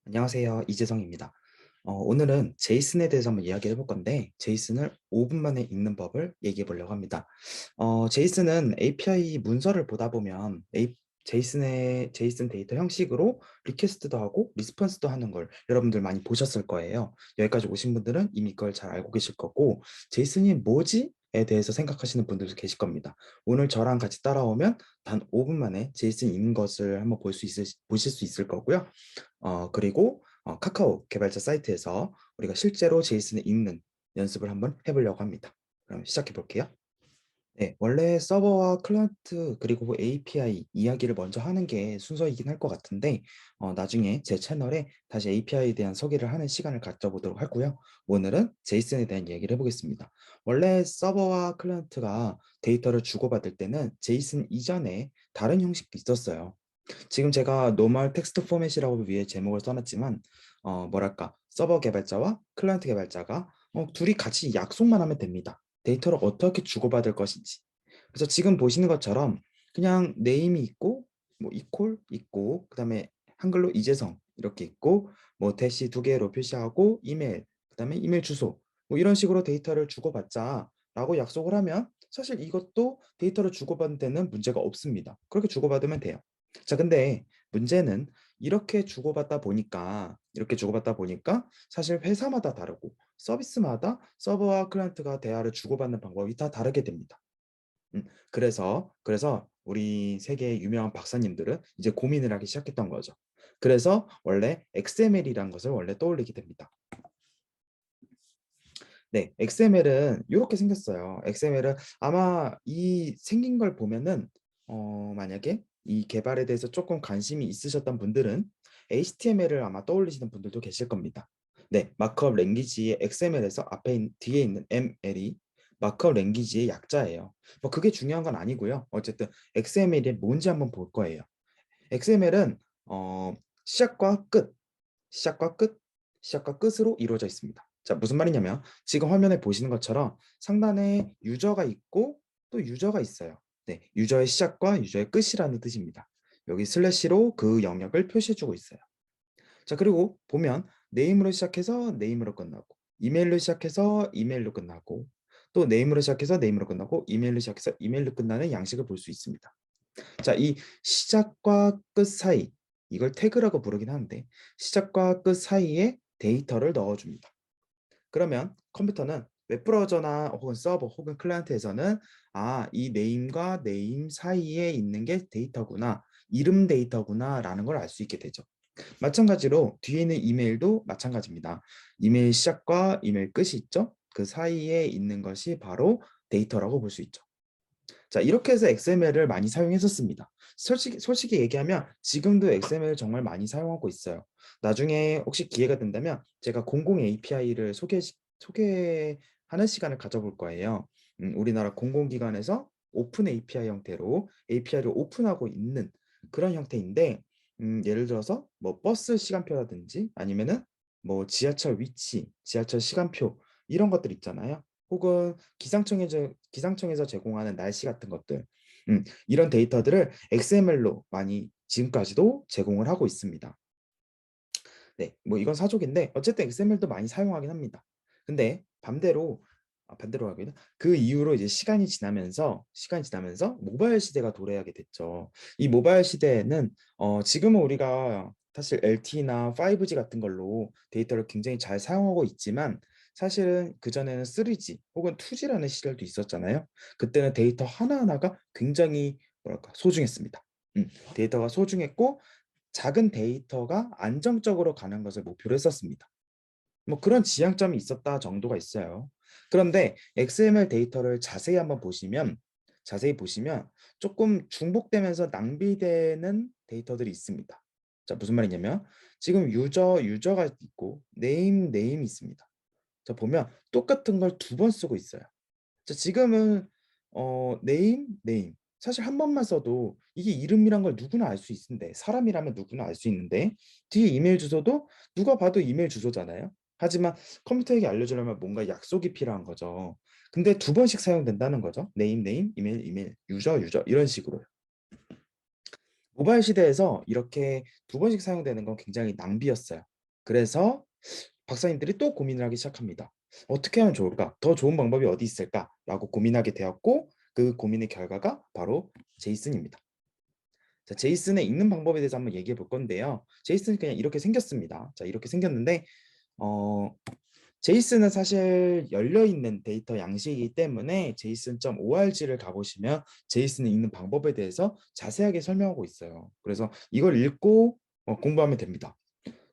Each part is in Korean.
안녕하세요. 이재성입니다. 오늘은 제이슨에 대해서 한번 이야기를 해볼 건데, 제이슨을 5분 만에 읽는 법을 얘기해 보려고 합니다. 제이슨은 API 문서를 보다 보면 제이슨 데이터 형식으로 리퀘스트도 하고 리스폰스도 하는 걸 여러분들 많이 보셨을 거예요. 여기까지 오신 분들은 이미 그걸 잘 알고 계실 거고, 제이슨이 뭐지? 에 대해서 생각하시는 분들도 계실 겁니다. 오늘 저랑 같이 따라오면 단 5분 만에 제이슨 읽는 것을 한번 보실 수 있을 거고요. 그리고 카카오 개발자 사이트에서 우리가 실제로 제이슨을 읽는 연습을 한번 해보려고 합니다. 그럼 시작해 볼게요. 네, 원래 서버와 클라이언트 그리고 API 이야기를 먼저 하는 게 순서이긴 할 것 같은데 나중에 제 채널에 다시 API에 대한 소개를 하는 시간을 가져보도록 하고요. 오늘은 제이슨에 대한 얘기를 해보겠습니다. 원래 서버와 클라이언트가 데이터를 주고받을 때는 제이슨 이전에 다른 형식도 있었어요. 지금 제가 노멀 텍스트 포맷이라고 위에 제목을 써놨지만 뭐랄까 서버 개발자와 클라이언트 개발자가 둘이 같이 약속만 하면 됩니다. 데이터를 어떻게 주고받을 것인지. 그래서 지금 보시는 것처럼 그냥 네임이 있고 뭐 이퀄 있고 그다음에 한글로 이재성 이렇게 있고 뭐 대시 두 개로 표시하고 이메일 그다음에 이메일 주소 뭐 이런 식으로 데이터를 주고받자라고 약속을 하면 사실 이것도 데이터를 주고받는 데는 문제가 없습니다. 그렇게 주고받으면 돼요. 자, 근데 문제는 이렇게 주고받다 보니까 사실 회사마다 다르고 서비스마다 서버와 클라이언트가 대화를 주고받는 방법이 다 다르게 됩니다. 그래서 우리 세계의 유명한 박사님들은 이제 고민을 하기 시작했던 거죠. 그래서 원래 XML이란 것을 원래 떠올리게 됩니다. 네, XML은 이렇게 생겼어요. XML은 아마 이 생긴 걸 보면은 만약에 이 개발에 대해서 조금 관심이 있으셨던 분들은 HTML을 아마 떠올리시는 분들도 계실 겁니다. 네, 마크업 랭귀지의 XML에서 뒤에 있는 ML이 마크업 랭귀지의 약자예요. 뭐 그게 중요한 건 아니고요. 어쨌든 XML이 뭔지 한번 볼 거예요. XML은 시작과 끝, 시작과 끝, 시작과 끝으로 이루어져 있습니다. 자, 무슨 말이냐면 지금 화면에 보시는 것처럼 상단에 유저가 있고 또 유저가 있어요. 네, 유저의 시작과 유저의 끝이라는 뜻입니다. 여기 슬래시로 그 영역을 표시해주고 있어요. 자, 그리고 보면 네임으로 시작해서 네임으로 끝나고 이메일로 시작해서 이메일로 끝나고 또 네임으로 시작해서 네임으로 끝나고 이메일로 시작해서 이메일로 끝나는 양식을 볼 수 있습니다. 자, 이 시작과 끝 사이, 이걸 태그라고 부르긴 하는데 시작과 끝 사이에 데이터를 넣어줍니다. 그러면 컴퓨터는 웹브라우저나 혹은 서버 혹은 클라이언트에서는 이 네임과 네임 사이에 있는 게 데이터구나, 이름 데이터구나 라는 걸 알 수 있게 되죠. 마찬가지로 뒤에 있는 이메일도 마찬가지입니다. 이메일 시작과 이메일 끝이 있죠. 그 사이에 있는 것이 바로 데이터라고 볼 수 있죠. 자, 이렇게 해서 XML을 많이 사용했었습니다. 솔직히 얘기하면 지금도 XML 정말 많이 사용하고 있어요. 나중에 혹시 기회가 된다면 제가 공공 API를 소개하는 시간을 가져볼 거예요. 우리나라 공공기관에서 오픈 API 형태로 API를 오픈하고 있는 그런 형태인데, 예를 들어서 뭐 버스 시간표라든지 아니면은 뭐 지하철 위치, 지하철 시간표 이런 것들 있잖아요. 혹은 기상청에서 제공하는 날씨 같은 것들, 이런 데이터들을 XML로 많이 지금까지도 제공을 하고 있습니다. 네, 뭐 이건 사족인데 어쨌든 XML도 많이 사용하긴 합니다. 근데 반대로 하기는 그 이후로 이제 시간이 지나면서 모바일 시대가 도래하게 됐죠. 이 모바일 시대에는 지금은 우리가 사실 LTE나 5G 같은 걸로 데이터를 굉장히 잘 사용하고 있지만 사실은 그전에는 3G 혹은 2G라는 시절도 있었잖아요. 그때는 데이터 하나하나가 굉장히 뭐랄까 소중했습니다. 데이터가 소중했고 작은 데이터가 안정적으로 가는 것을 목표로 했었습니다. 뭐 그런 지향점이 있었다 정도가 있어요. 그런데 XML 데이터를 자세히 보시면 조금 중복되면서 낭비되는 데이터들이 있습니다. 자, 무슨 말이냐면 지금 유저가 있고 네임이 있습니다. 자, 보면 똑같은 걸 두 번 쓰고 있어요. 자, 지금은 네임 사실 한 번만 써도 이게 이름이란 걸 누구나 알 수 있는데 사람이라면 누구나 알 수 있는데 뒤에 이메일 주소도 누가 봐도 이메일 주소잖아요. 하지만 컴퓨터에게 알려주려면 뭔가 약속이 필요한 거죠. 근데 두 번씩 사용된다는 거죠. 네임, 이메일, 유저 이런 식으로요. 모바일 시대에서 이렇게 두 번씩 사용되는 건 굉장히 낭비였어요. 그래서 박사님들이 또 고민을 하기 시작합니다. 어떻게 하면 좋을까? 더 좋은 방법이 어디 있을까?라고 고민하게 되었고 그 고민의 결과가 바로 제이슨입니다. 자, 제이슨의 읽는 방법에 대해서 한번 얘기해 볼 건데요. 제이슨이 그냥 이렇게 생겼습니다. 자, 이렇게 생겼는데 어, 제이슨은 사실 열려있는 데이터 양식이기 때문에 제이슨.org를 가보시면 제이슨을 읽는 방법에 대해서 자세하게 설명하고 있어요. 그래서 이걸 읽고 공부하면 됩니다.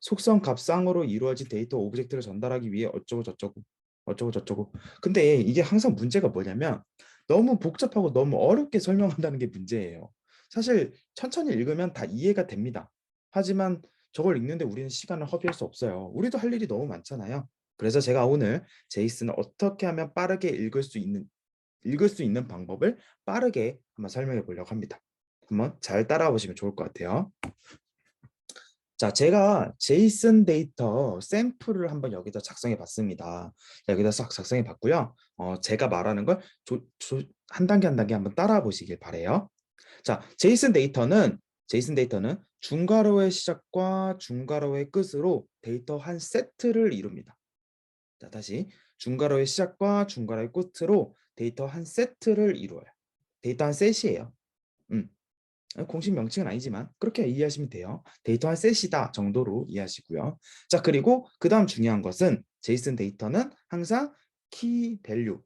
속성 값상으로 이루어진 데이터 오브젝트를 전달하기 위해 어쩌고 저쩌고 어쩌고 저쩌고. 근데 이게 항상 문제가 뭐냐면 너무 복잡하고 너무 어렵게 설명한다는 게 문제예요. 사실 천천히 읽으면 다 이해가 됩니다. 하지만 저걸 읽는데 우리는 시간을 허비할 수 없어요. 우리도 할 일이 너무 많잖아요. 그래서 제가 오늘 제이슨을 어떻게 하면 빠르게 읽을 수 있는 방법을 빠르게 한번 설명해 보려고 합니다. 한번 잘 따라와 보시면 좋을 것 같아요. 자, 제가 제이슨 데이터 샘플을 한번 여기다 작성해 봤습니다. 여기다 싹 작성해 봤고요. 제가 말하는 걸 한 단계 한 단계 한번 따라와 보시길 바래요. 자, 제이슨 데이터는 중괄호의 시작과 중괄호의 끝으로 데이터 한 세트를 이룹니다. 자, 다시 중괄호의 시작과 중괄호의 끝으로 데이터 한 세트를 이루어요. 데이터 한 셋이에요. 음. 공식 명칭은 아니지만 그렇게 이해하시면 돼요. 데이터 한 셋이다 정도로 이해하시고요. 자, 그리고 그 다음 중요한 것은 제이슨 데이터는 항상 키 밸류,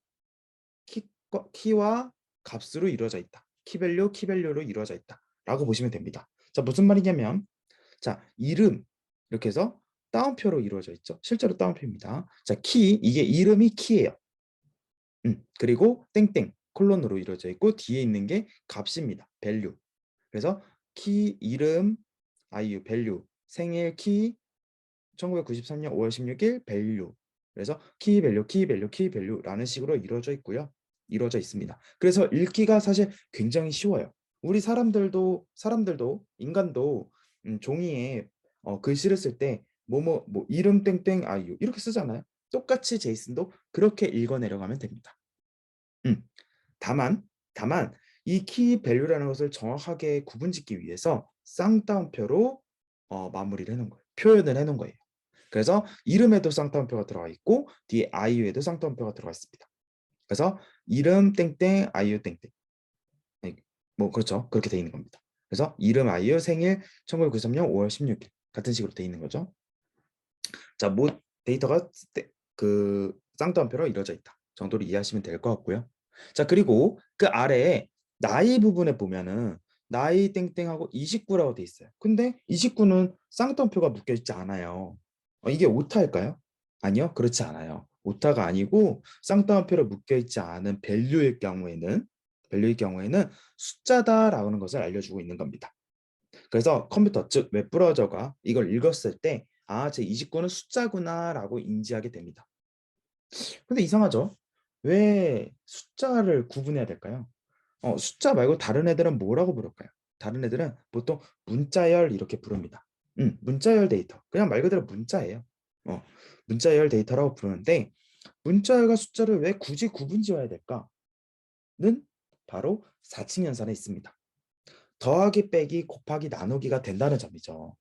키와 값으로 이루어져 있다. 키 밸류로 이루어져 있다. 라고 보시면 됩니다. 자, 무슨 말이냐면 자, 이름 이렇게 해서 따옴표로 이루어져 있죠. 실제로 따옴표입니다. 자, 이게 이름이 키예요. 그리고 땡땡 콜론으로 이루어져 있고 뒤에 있는 게 값입니다. 밸류. 그래서 키, 이름, 아이유, 밸류, 생일, 키, 1993년 5월 16일, 밸류. 그래서 키, 밸류, 키, 밸류, 키, 밸류라는 식으로 이루어져 있고요. 이루어져 있습니다. 그래서 읽기가 사실 굉장히 쉬워요. 우리 사람들도 인간도 종이에 글씨를 쓸 때 뭐뭐 뭐 이름 땡땡 아이유 이렇게 쓰잖아요. 똑같이 제이슨도 그렇게 읽어내려가면 됩니다. 음. 다만 이 키 밸류라는 것을 정확하게 구분짓기 위해서 쌍따옴표로 마무리를 해놓은 거예요. 표현을 해놓은 거예요. 그래서 이름에도 쌍따옴표가 들어가 있고 뒤에 아이유에도 쌍따옴표가 들어가 있습니다. 그래서 이름 땡땡 아이유 땡땡 네, 뭐 그렇죠. 그렇게 돼 있는 겁니다. 그래서 이름 아이유 생일 1993년 5월 16일 같은 식으로 돼 있는 거죠. 자, 뭐 데이터가 그 쌍따옴표로 이루어져 있다 정도로 이해하시면 될 것 같고요. 자, 그리고 그 아래에 나이 부분에 보면은 나이 땡땡하고 29라고 돼 있어요. 근데 29는 쌍따옴표가 묶여 있지 않아요. 이게 오타일까요? 아니요, 그렇지 않아요. 오타가 아니고 쌍따옴표로 묶여 있지 않은 밸류의 경우에는 숫자다라는 것을 알려주고 있는 겁니다. 그래서 컴퓨터 즉 웹브라우저가 이걸 읽었을 때 제 29는 숫자구나라고 인지하게 됩니다. 근데 이상하죠? 왜 숫자를 구분해야 될까요? 숫자 말고 다른 애들은 뭐라고 부를까요? 다른 애들은 보통 문자열 이렇게 부릅니다. 문자열 데이터. 그냥 말 그대로 문자예요. 문자열 데이터라고 부르는데 문자열과 숫자를 왜 굳이 구분 지어야 될까는 바로 4층 연산에 있습니다. 더하기 빼기 곱하기 나누기가 된다는 점이죠.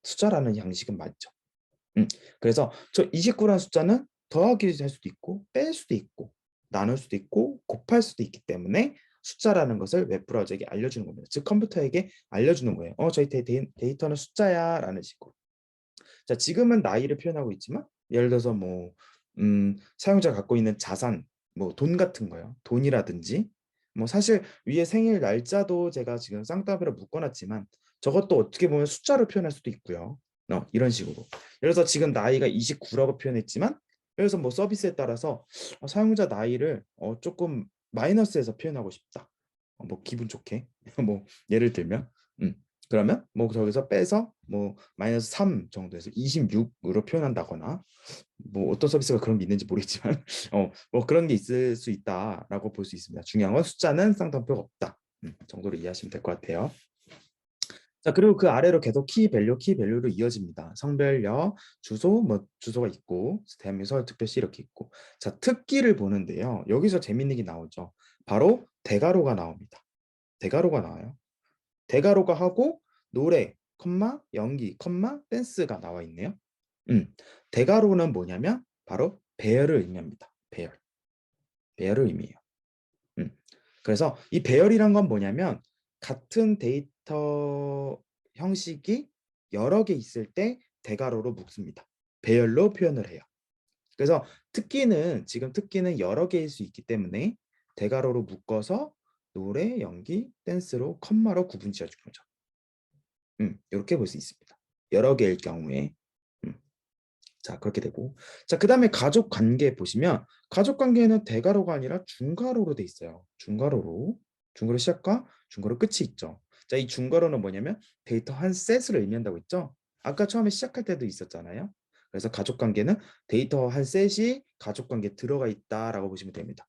숫자라는 양식은 맞죠. 음, 그래서 저 29라는 숫자는 더하기 할 수도 있고 뺄 수도 있고 나눌 수도 있고 곱할 수도 있기 때문에 숫자라는 것을 웹브라우저에게 알려주는 겁니다. 즉 컴퓨터에게 알려주는 거예요. 저희 데이터는 숫자야 라는 식으로. 자, 지금은 나이를 표현하고 있지만 예를 들어서 뭐 사용자가 갖고 있는 자산, 뭐 돈 같은 거요. 돈이라든지 뭐 사실 위에 생일 날짜도 제가 지금 쌍따옴표로 묶어놨지만 저것도 어떻게 보면 숫자로 표현할 수도 있고요. 이런 식으로. 예를 들어서 지금 나이가 29라고 표현했지만 예를 들어서 뭐 서비스에 따라서 사용자 나이를 조금 마이너스해서 표현하고 싶다. 뭐 기분 좋게 뭐 예를 들면 음. 그러면 뭐 저기서 빼서 뭐 마이너스 3 정도에서 26으로 표현한다거나 뭐 어떤 서비스가 그런 게 있는지 모르겠지만 뭐 그런 게 있을 수 있다라고 볼 수 있습니다. 중요한 건 숫자는 쌍따옴표가 없다 정도로 이해하시면 될 것 같아요. 자, 그리고 그 아래로 계속 키 밸류로 이어집니다. 성별여, 주소, 뭐 주소가 있고 대한민국 서울특별시 이렇게 있고 자, 특기를 보는데요. 여기서 재밌는 게 나오죠. 바로 대괄호가 나옵니다. 대괄호가 나와요. 대괄호가 하고 노래, 연기, 댄스가 나와 있네요. 음, 대괄호는 뭐냐면 바로 배열을 의미합니다. 배열. 배열을 의미해요. 음. 그래서 이 배열이란 건 뭐냐면 같은 데이터 형식이 여러 개 있을 때 대괄호로 묶습니다. 배열로 표현을 해요. 그래서 지금 특기는 여러 개일 수 있기 때문에 대괄호로 묶어서 노래, 연기, 댄스로 컴마로 구분 지어주는 거죠. 이렇게 볼 수 있습니다. 여러 개일 경우에. 음, 자, 그렇게 되고. 자, 그 다음에 가족 관계 보시면 가족 관계는 대괄호가 아니라 중괄호로 돼 있어요. 중괄호로. 중괄호 시작과 중괄호 끝이 있죠. 자, 이 중괄호는 뭐냐면 데이터 한 셋을 의미한다고 했죠. 아까 처음에 시작할 때도 있었잖아요. 그래서 가족 관계는 데이터 한 셋이 가족 관계에 들어가 있다라고 보시면 됩니다.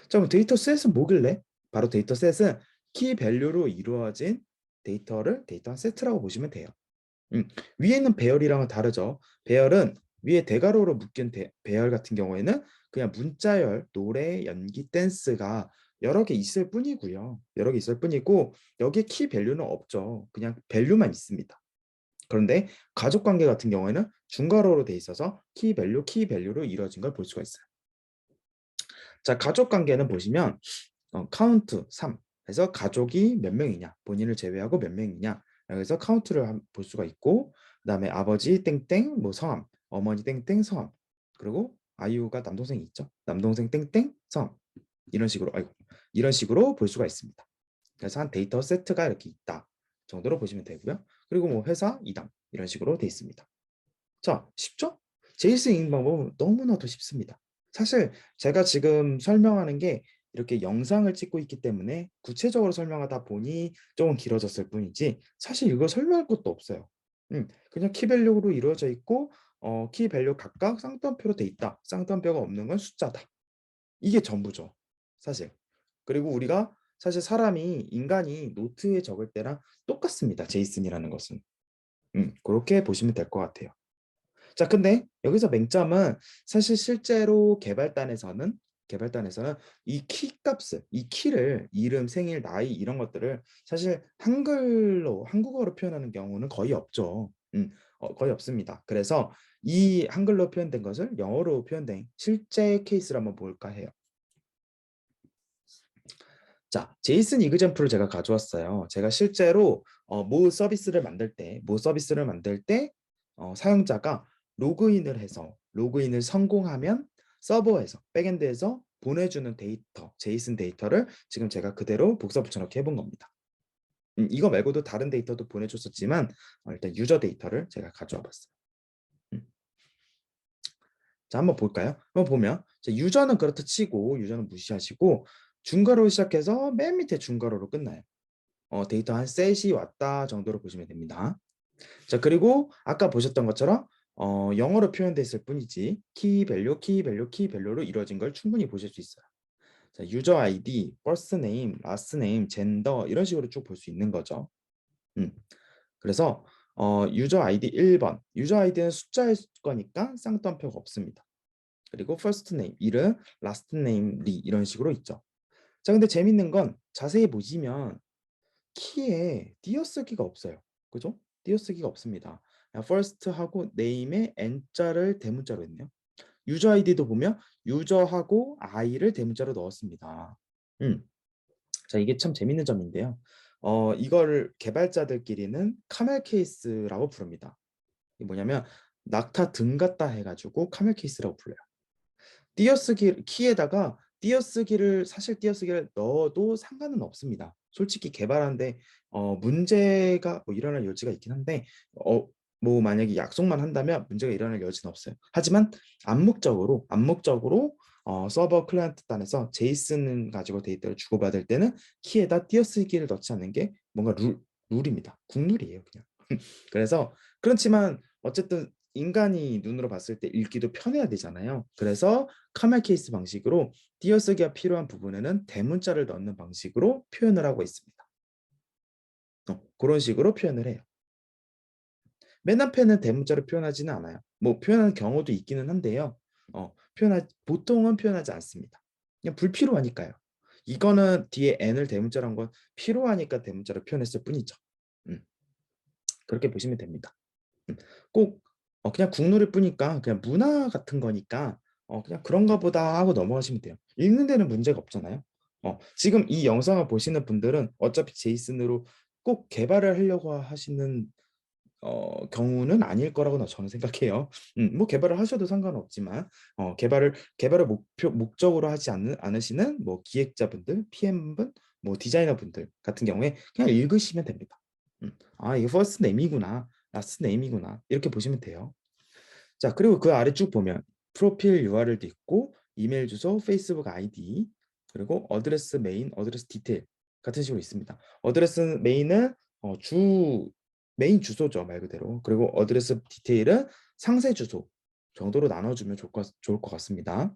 자, 그럼 데이터 셋은 뭐길래? 바로 데이터 셋은 키 밸류로 이루어진 데이터 한 세트라고 보시면 돼요. 음, 위에 있는 배열이랑은 다르죠. 배열은 위에 대괄호로 묶인 배열 같은 경우에는 그냥 문자열, 노래, 연기, 댄스가 여러 개 있을 뿐이고요. 여러 개 있을 뿐이고 여기에 키 밸류는 없죠. 그냥 밸류만 있습니다. 그런데 가족 관계 같은 경우에는 중괄호로 돼 있어서 키 밸류로 이루어진 걸 볼 수가 있어요. 자, 가족 관계는 보시면 카운트 3 해서 가족이 몇 명이냐, 본인을 제외하고 몇 명이냐, 그래서 카운트를 볼 수가 있고, 그다음에 아버지 땡땡 뭐 성함, 어머니 땡땡 성함, 그리고 아이유가 남동생이 있죠. 남동생 땡땡 성함. 이런 식으로 볼 수가 있습니다. 그래서 한 데이터 세트가 이렇게 있다 정도로 보시면 되고요. 그리고 뭐 회사 이담 이런 식으로 돼 있습니다. 자, 쉽죠? 제이슨 읽는 방법은 너무나도 쉽습니다. 사실 제가 지금 설명하는 게 이렇게 영상을 찍고 있기 때문에 구체적으로 설명하다 보니 조금 길어졌을 뿐이지 사실 이거 설명할 것도 없어요. 그냥 키밸류로 이루어져 있고 키밸류 각각 쌍따옴표로 돼 있다. 쌍따옴표가 없는 건 숫자다. 이게 전부죠. 사실. 그리고 우리가 사실 인간이 노트에 적을 때랑 똑같습니다. 제이슨이라는 것은. 그렇게 보시면 될 것 같아요. 자, 근데 여기서 맹점은 사실 실제로 개발단에서는 이 키 값을, 이 키를 이름, 생일, 나이 이런 것들을 사실 한국어로 표현하는 경우는 거의 없죠. 거의 없습니다. 그래서 이 한글로 표현된 것을 영어로 표현된 실제 케이스를 한번 볼까 해요. 자, 제이슨 이그젠플을 제가 가져왔어요. 제가 실제로 모 서비스를 만들 때 사용자가 로그인을 성공하면 서버에서, 백엔드에서 보내주는 데이터, 제이슨 데이터를 지금 제가 그대로 복사 붙여넣기 해본 겁니다. 이거 말고도 다른 데이터도 보내줬었지만 일단 유저 데이터를 제가 가져와 봤어요. 음, 자, 한번 볼까요? 한번 보면 유저는 그렇다 치고 유저는 무시하시고 중괄호로 시작해서 맨 밑에 중괄호로 끝나요. 데이터 한 셋이 왔다 정도로 보시면 됩니다. 자, 그리고 아까 보셨던 것처럼 영어로 표현되어 있을 뿐이지 키 밸류로 이루어진 걸 충분히 보실 수 있어요. 자, 유저 아이디, 퍼스트 네임, 라스트 네임, 젠더 이런 식으로 쭉 볼 수 있는 거죠. 음. 그래서 유저 아이디 1번, 유저 아이디는 숫자일 거니까 쌍따옴표가 없습니다. 그리고 퍼스트 네임, 이름, 라스트 네임, 리 이런 식으로 있죠. 자, 근데 재밌는 건 자세히 보시면 키에 띄어쓰기가 없어요. 그죠? 띄어쓰기가 없습니다. first하고 name에 n자를 대문자로 했네요. 유저 아이디도 보면 유저하고 i를 대문자로 넣었습니다. 음. 자, 이게 참 재밌는 점인데요. 이거를 개발자들끼리는 카멜 케이스라고 부릅니다. 이게 뭐냐면 낙타 등 같다 해가지고 카멜 케이스라고 불러요. 키에다가 띄어쓰기를 넣어도 상관은 없습니다. 솔직히 개발하는데 문제가 뭐 일어날 여지가 있긴 한데 뭐 만약에 약속만 한다면 문제가 일어날 여지는 없어요. 하지만 암묵적으로 서버 클라이언트 단에서 제이슨 가지고 데이터를 주고받을 때는 키에다 띄어쓰기를 넣지 않는 게 뭔가 룰입니다. 국룰이에요, 그냥. 그래서 그렇지만 어쨌든 인간이 눈으로 봤을 때 읽기도 편해야 되잖아요. 그래서 카멜 케이스 방식으로 띄어쓰기가 필요한 부분에는 대문자를 넣는 방식으로 표현을 하고 있습니다. 그런 식으로 표현을 해요. 맨 앞에는 대문자로 표현하지는 않아요. 뭐 표현하는 경우도 있기는 한데요. 보통은 표현하지 않습니다. 그냥 불필요하니까요. 이거는 뒤에 n을 대문자로 한 건 필요하니까 대문자로 표현했을 뿐이죠. 음, 그렇게 보시면 됩니다. 꼭 그냥 국룰을 뿌니까 그냥 문화 같은 거니까 그냥 그런가 보다 하고 넘어가시면 돼요. 읽는 데는 문제가 없잖아요. 지금 이 영상을 보시는 분들은 어차피 제이슨으로 꼭 개발을 하려고 하시는 경우는 아닐 거라고 저는 생각해요. 뭐 개발을 하셔도 상관없지만 개발을 목적으로 하지 않으시는 뭐 기획자분들, PM분, 뭐 디자이너분들 같은 경우에 그냥 읽으시면 됩니다. 이게 퍼스트 네임이구나, 라스트 네임이구나 이렇게 보시면 돼요. 자, 그리고 그 아래 쭉 보면 프로필 URL도 있고 이메일 주소, 페이스북 아이디, 그리고 어드레스 메인, 어드레스 디테일 같은 식으로 있습니다. 어드레스 메인은 주 메인 주소죠, 말 그대로. 그리고 어드레스 디테일은 상세 주소 정도로 나눠주면 좋을 것 같습니다.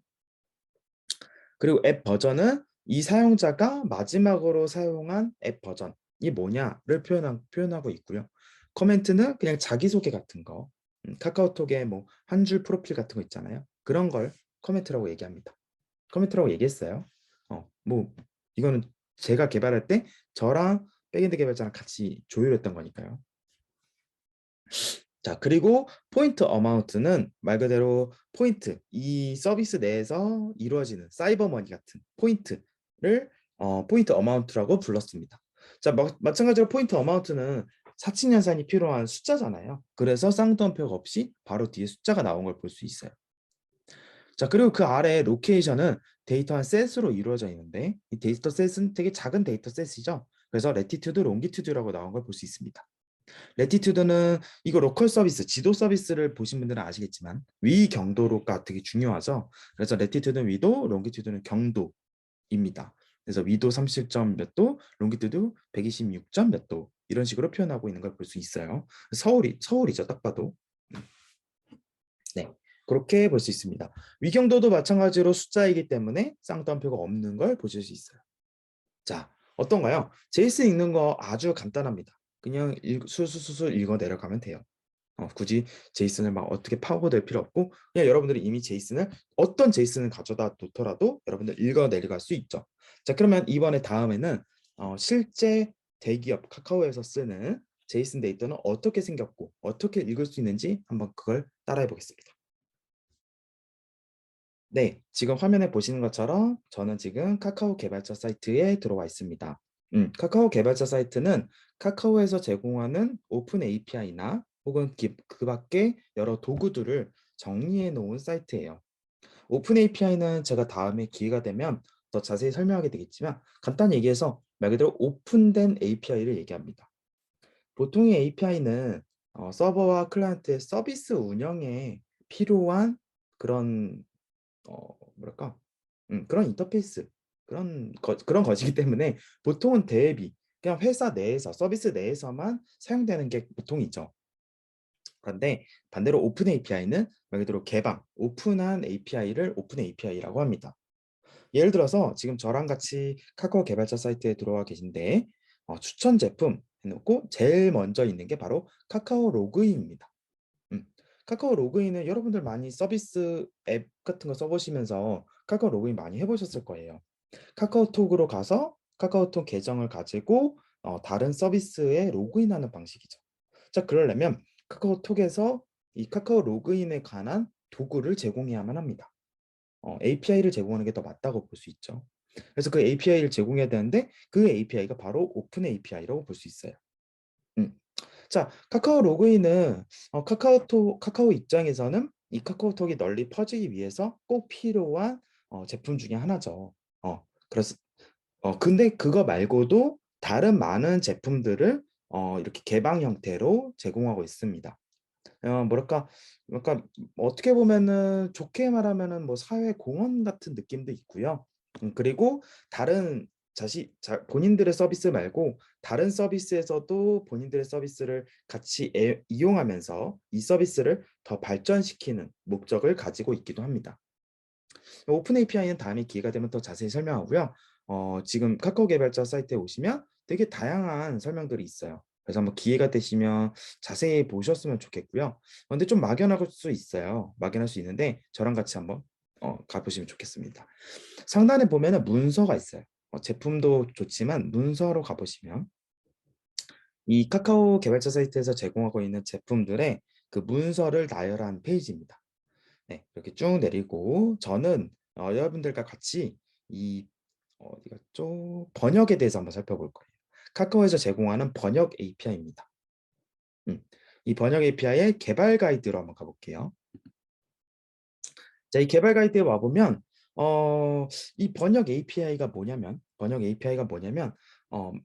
그리고 앱 버전은 이 사용자가 마지막으로 사용한 앱 버전이 뭐냐를 표현하고 있고요. 코멘트는 그냥 자기소개 같은 거, 카카오톡에 뭐 한 줄 프로필 같은 거 있잖아요. 그런 걸 코멘트라고 얘기합니다. 코멘트라고 얘기했어요. 뭐 이거는 제가 개발할 때 저랑 백엔드 개발자랑 같이 조율했던 거니까요. 자, 그리고 포인트 어마운트는 말 그대로 포인트, 이 서비스 내에서 이루어지는 사이버 머니 같은 포인트를 포인트 어마운트라고 불렀습니다. 자, 마찬가지로 포인트 어마운트는 사칭연산이 필요한 숫자잖아요. 그래서 쌍따옴표 없이 바로 뒤에 숫자가 나온 걸 볼 수 있어요. 자, 그리고 그 아래 로케이션은 데이터 한 셋으로 이루어져 있는데 이 데이터 셋은 되게 작은 데이터 셋이죠. 그래서 레티튜드, 롱기튜드라고 나온 걸 볼 수 있습니다. 레티튜드는 이거 로컬 서비스, 지도 서비스를 보신 분들은 아시겠지만 위 경도로가 되게 중요하죠. 그래서 레티튜드는 위도, 롱기튜드는 경도입니다. 그래서 위도 30점 몇 도, 롱기튜드 126점 몇 도 이런 식으로 표현하고 있는 걸 볼 수 있어요. 서울이죠, 딱 봐도. 네, 그렇게 볼 수 있습니다. 위경도도 마찬가지로 숫자이기 때문에 쌍따옴표가 없는 걸 보실 수 있어요. 자, 어떤가요? 제이슨 읽는 거 아주 간단합니다. 그냥 술술술 읽어 내려가면 돼요. 굳이 제이슨을 막 어떻게 파고들 필요 없고 그냥 여러분들이 이미 제이슨을 어떤 제이슨을 가져다 놓더라도 여러분들 읽어 내려갈 수 있죠. 자, 그러면 이번에 다음에는 실제 대기업 카카오에서 쓰는 제이슨 데이터는 어떻게 생겼고 어떻게 읽을 수 있는지 한번 그걸 따라해 보겠습니다. 네, 지금 화면에 보시는 것처럼 저는 지금 카카오 개발자 사이트에 들어와 있습니다. 카카오 개발자 사이트는 카카오에서 제공하는 오픈 API나 혹은 그 밖에 여러 도구들을 정리해 놓은 사이트예요. 오픈 API는 제가 다음에 기회가 되면 더 자세히 설명하게 되겠지만 간단히 얘기해서 말 그대로 오픈된 API를 얘기합니다. 보통의 API는 서버와 클라이언트의 서비스 운영에 필요한 그런 뭐랄까 그런 인터페이스 그런 것이기 때문에 보통은 대비 그냥 회사 내에서 서비스 내에서만 사용되는 게 보통이죠. 그런데 반대로 오픈 API는 말 그대로 개방, 오픈한 API를 오픈 API라고 합니다. 예를 들어서 지금 저랑 같이 카카오 개발자 사이트에 들어와 계신데 추천 제품 해놓고 제일 먼저 있는 게 바로 카카오 로그인입니다. 음, 카카오 로그인은 여러분들 많이 서비스 앱 같은 거 써보시면서 카카오 로그인 많이 해보셨을 거예요. 카카오톡으로 가서 카카오톡 계정을 가지고 다른 서비스에 로그인하는 방식이죠. 자, 그러려면 카카오톡에서 이 카카오 로그인에 관한 도구를 제공해야만 합니다. API를 제공하는 게 더 맞다고 볼 수 있죠. 그래서 그 API를 제공해야 되는데 그 API가 바로 오픈 API라고 볼 수 있어요. 음. 자, 카카오 로그인은 카카오 입장에서는 이 카카오톡이 널리 퍼지기 위해서 꼭 필요한 제품 중에 하나죠. 그래서 근데 그거 말고도 다른 많은 제품들을 이렇게 개방 형태로 제공하고 있습니다. 뭐랄까 어떻게 보면은 좋게 말하면은 뭐 사회 공헌 같은 느낌도 있고요. 그리고 다른 본인들의 서비스 말고 다른 서비스에서도 본인들의 서비스를 같이 이용하면서 이 서비스를 더 발전시키는 목적을 가지고 있기도 합니다. 오픈 API는 다음에 기회가 되면 더 자세히 설명하고요. 지금 카카오 개발자 사이트에 오시면 되게 다양한 설명들이 있어요. 그래서 한번 기회가 되시면 자세히 보셨으면 좋겠고요. 근데 좀 막연할 수 있어요. 막연할 수 있는데 저랑 같이 한번 가보시면 좋겠습니다. 상단에 보면은 문서가 있어요. 제품도 좋지만 문서로 가보시면 이 카카오 개발자 사이트에서 제공하고 있는 제품들의 그 문서를 나열한 페이지입니다. 네, 이렇게 쭉 내리고 저는 여러분들과 같이 이 어디 갔죠? 번역에 대해서 한번 살펴볼 거예요. 카카오에서 제공하는 번역 API입니다. 이 번역 API의 개발 가이드로 한번 가볼게요. 자, 이 개발 가이드에 와보면 이 번역 API가 뭐냐면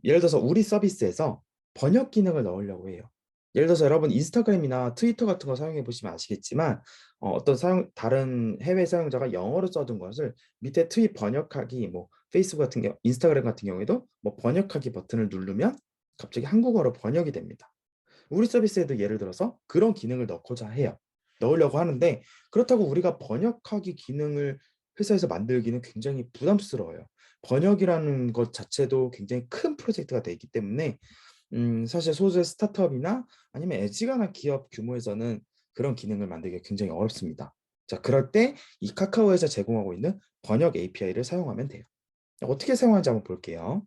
예를 들어서 우리 서비스에서 번역 기능을 넣으려고 해요. 예를 들어서 여러분 인스타그램이나 트위터 같은 거 사용해 보시면 아시겠지만 어떤 다른 해외 사용자가 영어로 써둔 것을 밑에 트윗 번역하기, 뭐 페이스북 같은 경우, 인스타그램 같은 경우에도 뭐 번역하기 버튼을 누르면 갑자기 한국어로 번역이 됩니다. 우리 서비스에도 예를 들어서 그런 기능을 넣고자 해요. 넣으려고 하는데 그렇다고 우리가 번역하기 기능을 회사에서 만들기는 굉장히 부담스러워요. 번역이라는 것 자체도 굉장히 큰 프로젝트가 되기 때문에 사실 소수의 스타트업이나 아니면 애지간한 기업 규모에서는 그런 기능을 만들기가 굉장히 어렵습니다. 자, 그럴 때 이 카카오에서 제공하고 있는 번역 API를 사용하면 돼요. 어떻게 사용하는지 한번 볼게요.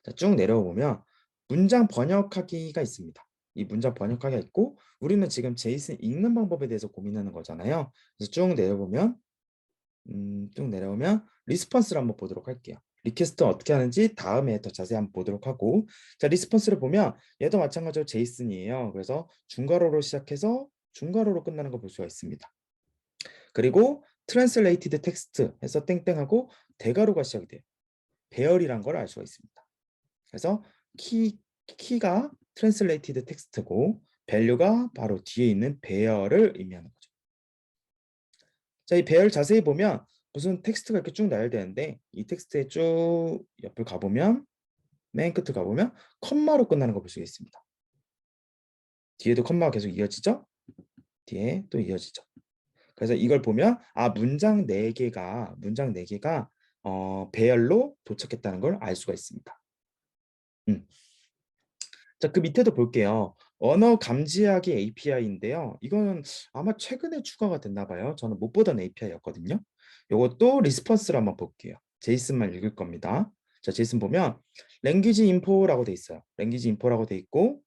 자, 쭉 내려오 보면 문장 번역하기가 있습니다. 이 문장 번역하기가 있고 우리는 지금 제이슨 읽는 방법에 대해서 고민하는 거잖아요. 그래서 쭉 내려오면 리스폰스를 한번 보도록 할게요. 리퀘스트 어떻게 하는지 다음에 더 자세히 한번 보도록 하고, 자, 리스폰스를 보면 얘도 마찬가지로 제이슨이에요. 그래서 중괄호로 시작해서 중괄호로 끝나는 거 볼 수가 있습니다. 그리고 트랜슬레이티드 텍스트 해서 땡땡하고 대괄호가 시작이 돼요. 배열이란 걸 알 수가 있습니다. 그래서 키가 트랜슬레이티드 텍스트고 밸류가 바로 뒤에 있는 배열을 의미하는 거죠. 자, 이 배열 자세히 보면 무슨 텍스트가 이렇게 쭉 나열되는데 이 텍스트에 쭉 옆을 가보면 맨 끝을 가보면 컴마로 끝나는 거 볼 수가 있습니다. 뒤에도 컴마가 계속 이어지죠? 뒤에 또 이어지죠. 그래서 이걸 보면 문장 4개가 배열로 도착했다는 걸 알 수가 있습니다. 음. 자, 그 밑에도 볼게요. 언어 감지하기 API인데요. 이거는 아마 최근에 추가가 됐나 봐요. 저는 못 보던 API였거든요. 이것도 리스폰스를 한번 볼게요. 제이슨만 읽을 겁니다. 자, 제이슨 보면 랭귀지 인포라고 돼 있어요. 랭귀지 인포라고 돼 있고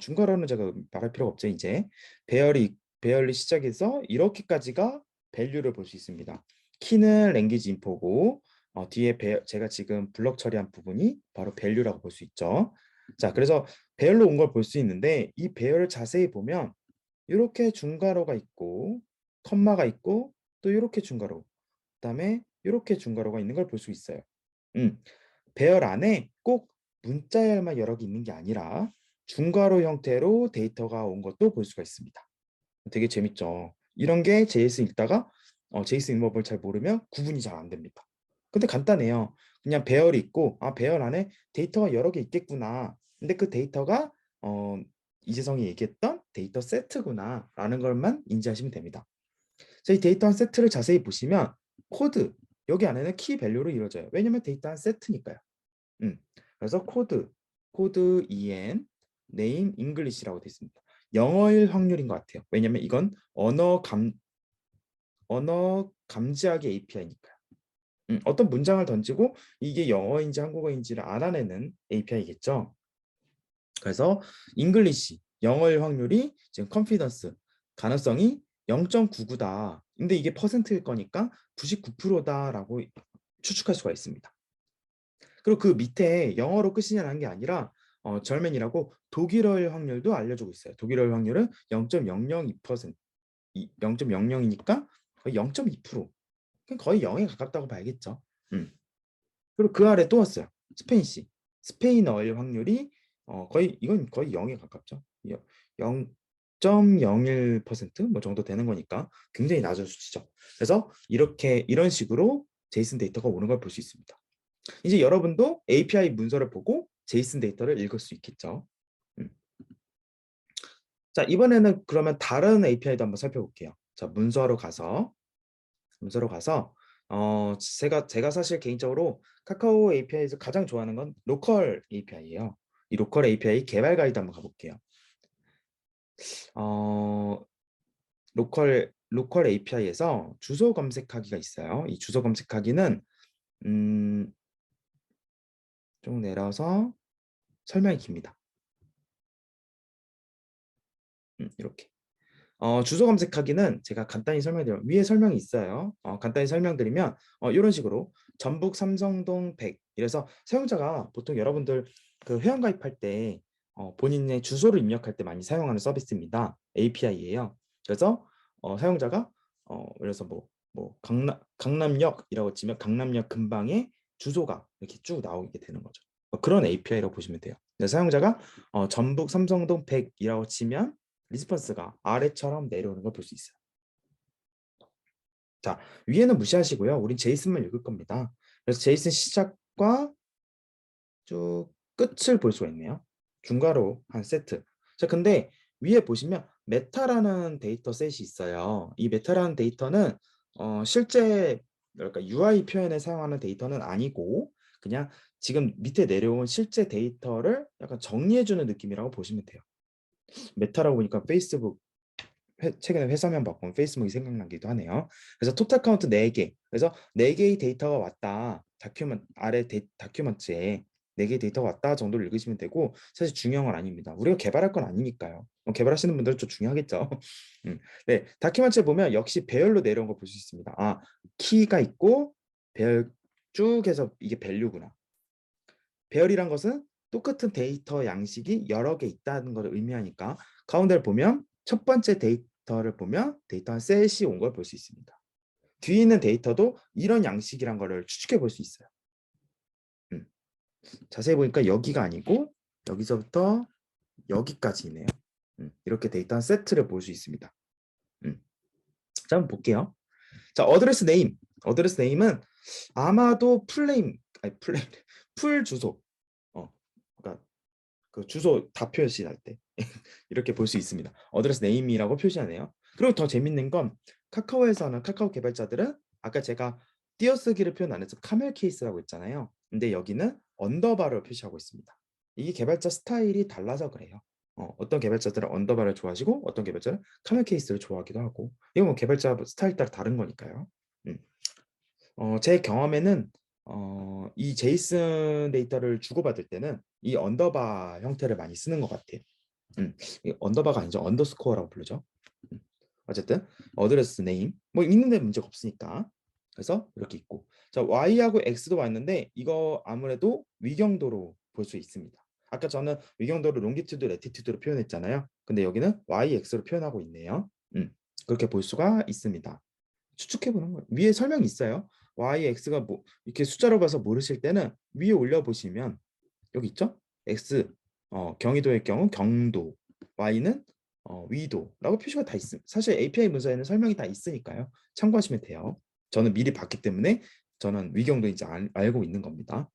중괄호는 제가 말할 필요가 없죠, 이제. 배열이 시작해서 이렇게까지가 밸류를 볼 수 있습니다. 키는 랭귀지 인포고 뒤에 제가 지금 블럭 처리한 부분이 바로 밸류라고 볼 수 있죠. 자, 그래서 배열로 온 걸 볼 수 있는데 이 배열을 자세히 보면 이렇게 중괄호가 있고 컴마가 있고 또 이렇게 중괄호, 그다음에 이렇게 중괄호가 있는 걸 볼 수 있어요. 음, 배열 안에 꼭 문자열만 여러 개 있는 게 아니라 중괄호 형태로 데이터가 온 것도 볼 수가 있습니다. 되게 재밌죠. 이런 게 JS 읽다가 JS 인법을 잘 모르면 구분이 잘 안 됩니다. 근데 간단해요. 그냥 배열이 있고 배열 안에 데이터가 여러 개 있겠구나. 근데 그 데이터가 어, 이재성이 얘기했던 데이터 세트구나 라는 것만 인지하시면 됩니다. 이 데이터 한 세트를 자세히 보시면 코드, 여기 안에는 키 밸류로 이루어져요. 왜냐면 데이터 한 세트니까요. 음. 그래서 코드 en name English라고 되어 있습니다. 영어일 확률인 것 같아요. 왜냐면 이건 언어 감지하기 API니까요. 어떤 문장을 던지고 이게 영어인지 한국어인지를 알아내는 API겠죠. 그래서 English 영어일 확률이 지금 컨피던스 가능성이 0.99다. 근데 이게 퍼센트일 거니까 99%다라고 추측할 수가 있습니다. 그리고 그 밑에 영어로 끝이냐는 게 아니라 절맨이라고 독일어일 확률도 알려주고 있어요. 독일어일 확률은 0.002%, 0.00이니까 거의 0.2%, 거의 0에 가깝다고 봐야겠죠. 그리고 그 아래 또 왔어요. 스페인시, 스페인어일 확률이 이건 거의 0에 가깝죠. 0.01% 뭐 정도 되는 거니까 굉장히 낮은 수치죠. 그래서 이런 식으로 제이슨 데이터가 오는 걸 볼 수 있습니다. 이제 여러분도 API 문서를 보고 제이슨 데이터를 읽을 수 있겠죠. 음. 자, 이번에는 그러면 다른 API도 한번 살펴볼게요. 자, 문서로 가서 제가 사실 개인적으로 카카오 API에서 가장 좋아하는 건 로컬 API예요. 이 로컬 API 개발 가이드 한번 가볼게요. 어, 로컬 API에서 주소 검색하기가 있어요. 이 주소 검색하기는 좀 내려서 설명이 깁니다. 이렇게. 주소 검색하기는 제가 간단히 설명드려요. 위에 설명이 있어요. 간단히 설명드리면 이런 식으로 전북 삼성동 100 이래서 사용자가 보통 여러분들 그 회원가입할 때 본인의 주소를 입력할 때 많이 사용하는 서비스입니다. API예요. 그래서 사용자가 그래서 뭐 강남역이라고 치면 강남역 근방에 주소가 이렇게 쭉 나오게 되는 거죠. 그런 API라고 보시면 돼요. 사용자가 전북 삼성동 100이라고 치면 리스폰스가 아래처럼 내려오는 걸 볼 수 있어요. 자, 위에는 무시하시고요. 우린 제이슨만 읽을 겁니다. 그래서 제이슨 시작과 쭉 끝을 볼 수가 있네요. 중괄호 한 세트. 자, 근데 위에 보시면 메타라는 데이터 셋이 있어요. 이 메타라는 데이터는 실제 그러니까 UI 표현에 사용하는 데이터는 아니고 그냥 지금 밑에 내려온 실제 데이터를 약간 정리해주는 느낌이라고 보시면 돼요. 메타라고 보니까 페이스북 최근에 회사명 바꾼 페이스북이 생각나기도 하네요. 그래서 토탈 카운트 4개. 그래서 4개의 데이터가 왔다. 아래 다큐먼트에 4개의 데이터가 왔다 정도를 읽으시면 되고 사실 중요한 건 아닙니다. 우리가 개발할 건 아니니까요. 개발하시는 분들은 좀 중요하겠죠. 네, 다큐먼트에 보면 역시 배열로 내려온 걸 볼 수 있습니다. 키가 있고 배열 쭉 해서 이게 밸류구나. 배열이란 것은 똑같은 데이터 양식이 여러 개 있다는 것을 의미하니까 가운데를 보면 첫 번째 데이터를 보면 데이터 한 셋이 온 걸 볼 수 있습니다. 뒤에 있는 데이터도 이런 양식이란 것을 추측해 볼 수 있어요. 자세히 보니까 여기가 아니고 여기서부터 여기까지네요. 이렇게 데이터 한 세트를 볼 수 있습니다. 자, 한번 볼게요. 자, 어드레스 네임. 어드레스 네임은 아마도 풀 주소. 그러니까 그 주소 다 표시할 때 이렇게 볼 수 있습니다. 어드레스 네임이라고 표시하네요. 그리고 더 재밌는 건 카카오에서는 카카오 개발자들은 아까 제가 띄어쓰기를 표현 안 해서 카멜 케이스라고 했잖아요. 근데 여기는 언더바를 표시하고 있습니다. 이게 개발자 스타일이 달라서 그래요. 어떤 개발자들은 언더바를 좋아하시고 어떤 개발자는 카멜 케이스를 좋아하기도 하고 이건 뭐 개발자 스타일 따라 다른 거니까요. 음. 제 경험에는 이 제이슨 데이터를 주고받을 때는 이 언더바 형태를 많이 쓰는 것 같아요. 언더바가 아니죠. 언더스코어라고 부르죠. 어쨌든 어드레스 네임 뭐 있는데 문제가 없으니까 그래서 이렇게 있고 자 Y하고 X도 왔는데 이거 아무래도 위경도로 볼 수 있습니다. 아까 저는 위경도를 롱기튜드, 레티튜드로 표현했잖아요. 근데 여기는 YX로 표현하고 있네요. 그렇게 볼 수가 있습니다. 추측해 보는 거예요. 위에 설명이 있어요. Y, X가 뭐 이렇게 숫자로 봐서 모르실 때는 위에 올려 보시면 여기 있죠? X 경의도의 경우 경도, Y는 위도라고 표시가 다 있습니다. 사실 API 문서에는 설명이 다 있으니까요. 참고하시면 돼요. 저는 미리 봤기 때문에 저는 위경도인지 알고 있는 겁니다.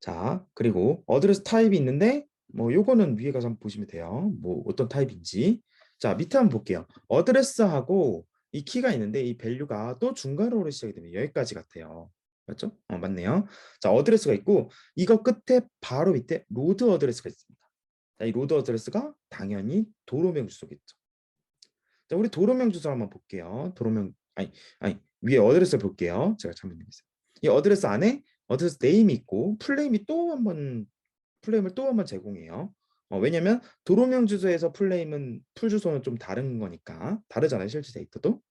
자, 그리고 어드레스 타입이 있는데 뭐 요거는 위에 가서 한번 보시면 돼요. 뭐 어떤 타입인지. 자, 밑에 한번 볼게요. 어드레스하고 이 키가 있는데 이 밸류가 또 중괄호로 시작이 되면 여기까지 같아요. 맞죠? 맞네요. 자, 어드레스가 있고 이거 끝에 바로 밑에 로드 어드레스가 있습니다. 자, 이 로드 어드레스가 당연히 도로명 주소겠죠. 자, 우리 도로명 주소 한번 볼게요. 도로명 아니 위에 어드레스 볼게요. 제가 잘못했어요. 이 어드레스 안에 어드레스 네임이 있고 풀네임을 또 한번 제공해요. 왜냐면 도로명 주소에서 풀 주소는 좀 다른 거니까 다르잖아요. 실제 데이터도.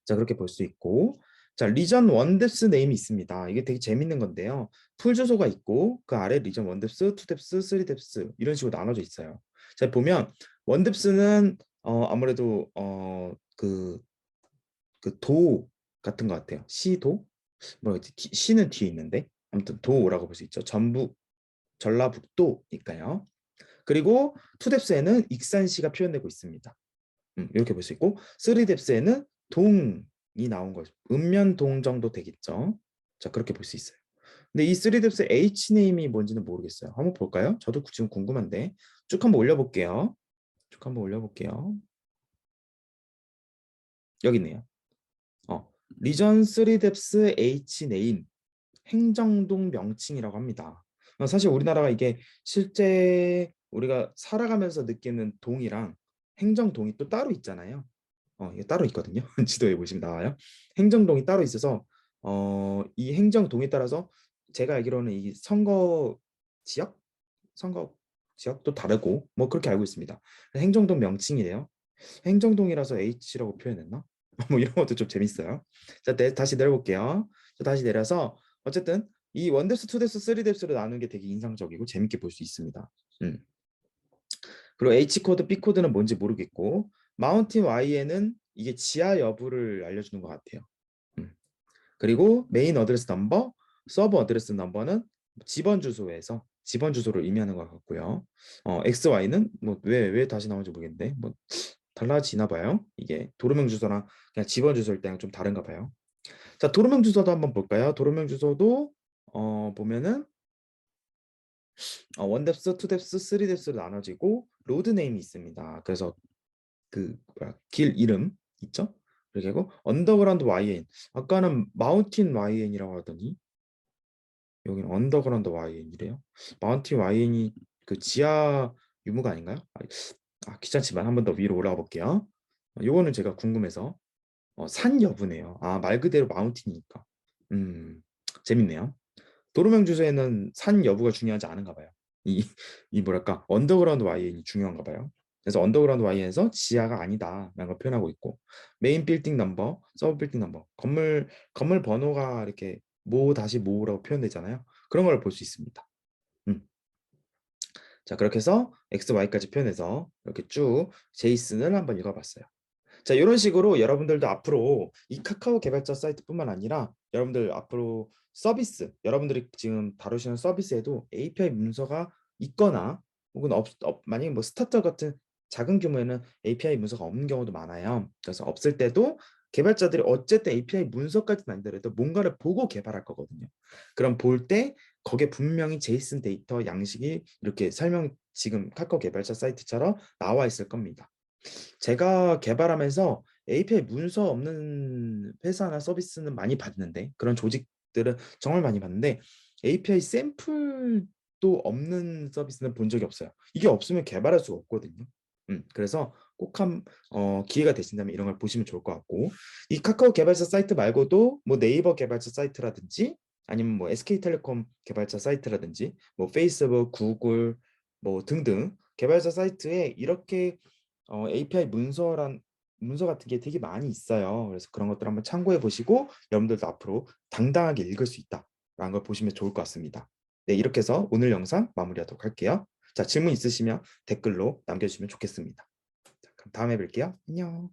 자, 그렇게 볼 수 있고 자, 리전 원뎁스 네임이 있습니다. 이게 되게 재밌는 건데요. 풀 주소가 있고 그 아래 리전 원뎁스, 투뎁스, 쓰리뎁스 이런 식으로 나눠져 있어요. 자, 보면 원뎁스는 아무래도 도 같은 것 같아요. 시도? 뭐지? 시는 뒤에 있는데 아무튼 도라고 볼 수 있죠. 전라북도니까요. 그리고 투뎁스에는 익산시가 표현되고 있습니다. 이렇게 볼 수 있고 3뎁스에는 동이 나온 거죠. 읍면동 정도 되겠죠. 자, 그렇게 볼 수 있어요. 근데 이 3뎁스 H 네임이 뭔지는 모르겠어요. 한번 볼까요? 저도 지금 궁금한데 쭉 한번 올려볼게요. 쭉 한번 올려볼게요. 여기 있네요. 리전 3뎁스 H 네임 행정동 명칭이라고 합니다. 사실 우리나라가 이게 실제 우리가 살아가면서 느끼는 동이랑 행정동이 또 따로 있잖아요. 이게 따로 있거든요. 지도에 보시면 나와요. 행정동이 따로 있어서 이 행정동에 따라서 제가 알기로는 이 선거 지역, 선거 지역도 다르고 뭐 그렇게 알고 있습니다. 행정동 명칭이래요. 행정동이라서 H라고 표현했나? 뭐 이런 것도 좀 재밌어요. 자, 다시 내려볼게요. 자, 다시 내려서 어쨌든 이 원뎁스, 투뎁스, 쓰리뎁스로 나누는 게 되게 인상적이고 재밌게 볼 수 있습니다. 그리고 H 코드, B 코드는 뭔지 모르겠고 마운틴 Y에는 이게 지하 여부를 알려주는 것 같아요. 음. 그리고 메인 어드레스 넘버, 서버 어드레스 넘버는 집원 주소에서 집원 주소를 의미하는 것 같고요. XY는 뭐 왜 다시 나오는지 모르겠는데 뭐 달라지나 봐요. 이게 도로명 주소랑 그냥 집원 주소일 때랑 좀 다른가 봐요. 자, 도로명 주소도 한번 볼까요? 도로명 주소도 보면은 원뎁스, 투뎁스, 쓰리뎁스로 나눠지고 로드 네임이 있습니다. 그래서 그 길 이름 있죠? 그리고 언더그라운드 YN 아까는 마운틴 YN이라고 하더니 여기는 언더그라운드 YN이래요. 마운틴 YN이 그 지하 유무가 아닌가요? 귀찮지만 한 번 더 위로 올라가 볼게요. 요거는 제가 궁금해서 산 여부네요. 말 그대로 마운틴이니까. 재밌네요. 도로명 주소에는 산 여부가 중요하지 않은가 봐요. 이, 이 뭐랄까 언더그라운드 YN이 중요한가 봐요. 그래서 언더그라운드 YN에서 지하가 아니다라는 걸 표현하고 있고 메인 빌딩 넘버, 서브 빌딩 넘버, 건물 번호가 이렇게 모 다시 모라고 표현되잖아요. 그런 걸 볼 수 있습니다. 음. 자, 그렇게 해서 X, Y까지 표현해서 이렇게 쭉 제이슨을 한번 읽어봤어요. 자, 이런 식으로 여러분들도 앞으로 이 카카오 개발자 사이트뿐만 아니라 여러분들 앞으로 서비스, 여러분들이 지금 다루시는 서비스에도 API 문서가 있거나 혹은 만약에 뭐 스타트업 같은 작은 규모에는 API 문서가 없는 경우도 많아요. 그래서 없을 때도 개발자들이 어쨌든 API 문서까지는 아니더라도 뭔가를 보고 개발할 거거든요. 그럼 볼 때 거기에 분명히 제이슨 데이터 양식이 이렇게 지금 카카오 개발자 사이트처럼 나와 있을 겁니다. 제가 개발하면서 API 문서 없는 회사나 서비스는 많이 봤는데 그런 조직들은 정말 많이 봤는데 API 샘플도 없는 서비스는 본 적이 없어요. 이게 없으면 개발할 수가 없거든요. 그래서 꼭 기회가 되신다면 이런 걸 보시면 좋을 것 같고 이 카카오 개발자 사이트 말고도 뭐 네이버 개발자 사이트라든지 아니면 뭐 SK텔레콤 개발자 사이트라든지 뭐 페이스북, 구글 뭐 등등 개발자 사이트에 이렇게 API 문서 같은 게 되게 많이 있어요. 그래서 그런 것들 한번 참고해 보시고 여러분들도 앞으로 당당하게 읽을 수 있다라는 걸 보시면 좋을 것 같습니다. 네, 이렇게 해서 오늘 영상 마무리하도록 할게요. 자, 질문 있으시면 댓글로 남겨주시면 좋겠습니다. 자, 그럼 다음에 뵐게요. 안녕.